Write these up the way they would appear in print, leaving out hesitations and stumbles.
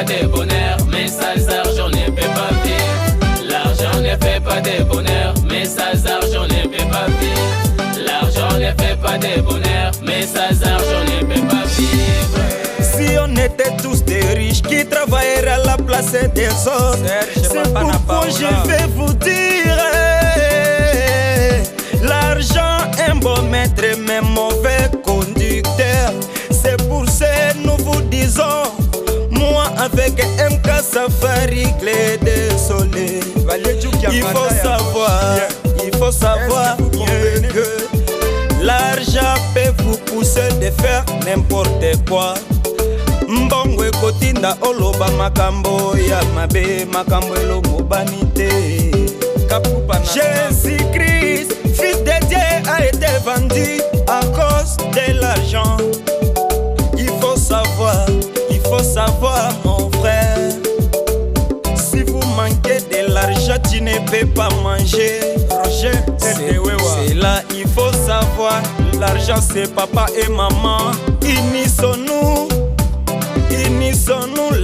pas de bonheur, mais sans argent ne peut pas vivre. L'argent ne fait pas de bonheur, mais sans argent ne peut pas vivre. L'argent ne fait pas de bonheur, mais sans argent ne peut pas vivre. Si on était tous des riches qui travailleraient à la place des autres, c'est pourquoi je vais vous dire, l'argent est un bon maître mais mauvais conducteur. C'est pour ça que nous vous disons, moi avec MK Safari, clé de soleil. Il faut savoir que l'argent peut vous pousser de faire n'importe quoi. Mbongo ekotinda oloba makambo ya mabe, makambo elongo banité. Jésus-Christ, fils de Dieu, a été vendu à cause de l'argent. Il faut savoir mon frère, si vous manquez de l'argent, tu ne peux pas manger. Roger, c'est là, il faut savoir, l'argent c'est papa et maman. Unissons-nous,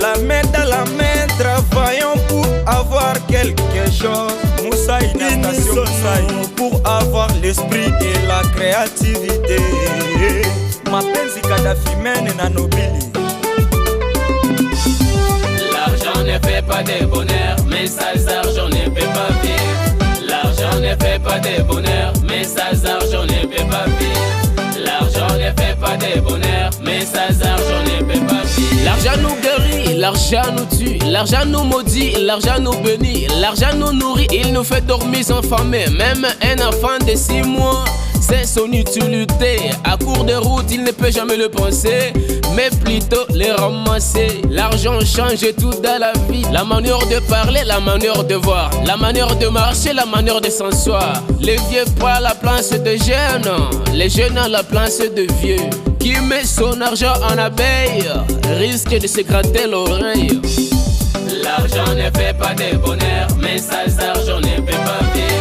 la main dans la main, travaillons pour avoir quelque chose. Unissons-nous pour avoir l'esprit et la créativité. Mapenzi Kadhafi mène na nobili. L'argent ne fait pas de bonheur, mais sans argent ne peut pas vivre. L'argent ne fait pas de bonheur, mais sans argent ne peut pas vivre. L'argent ne fait pas de bonheur, mais sans argent ne peut pas vivre. L'argent nous guérit, l'argent nous tue, l'argent nous maudit, l'argent nous bénit, l'argent nous nourrit, il nous fait dormir sans famille. Même un enfant de 6 mois, c'est son utilité. À court de route, il ne peut jamais le penser, mais plutôt le ramasser. L'argent change tout dans la vie. La manière de parler, la manière de voir, la manière de marcher, la manière de s'asseoir. Les vieux prennent la place de jeunes, les jeunes ont la place de vieux. Qui met son argent en abeille risque de se gratter l'oreille. L'argent ne fait pas de bonheur, mais sans argent ne peut pas vivre.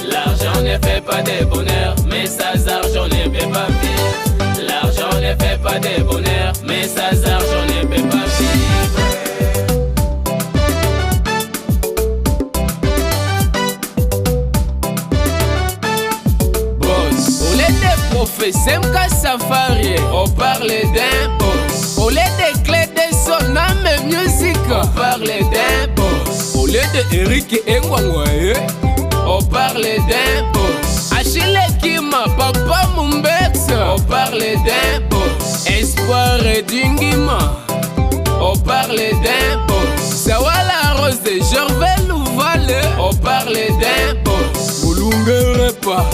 L'argent ne fait pas de bonheur, mais sans argent ne peut pas vivre. L'argent ne fait pas de bonheur, mais sans argent ne peut pas vivre. Boss, au lieu de professeur MK Safari, on parle d'un boss. Au lieu de clé de son âme musique, on parle d'un boss. Au lieu de Eric Engwangwaye, on parle d'un boss. Achille Kima, Papa Mumbex, on parle d'un boss. Espoir et Dingima, on parle d'un boss. Sawala Rose de Gervais Louvale, on parle d'un boss. Boulungue Repa,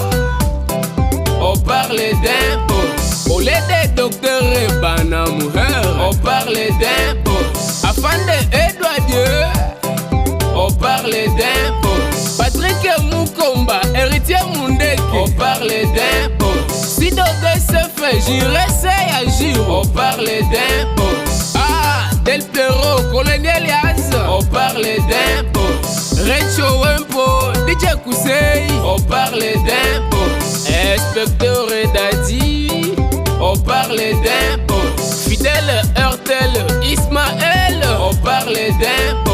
on parle d'un boss. Au lieu de docteur Rebana Mouher, on parle d'un boss. Afin de Edouard Dieu, on parle d'un boss. Patrick Mukomba, héritier Mundeke, on parle d'un boss. Si Dodé se fait, j'irai agir, on parle d'un boss. Ah, Del Piero, colonel Yaz, on parle d'un boss. Recho Wempo, DJ Kousei, on parle d'un boss. Inspecteur Dadi, on parle d'un boss. Fidèle Hurtel, Ismaël, on parle d'un boss.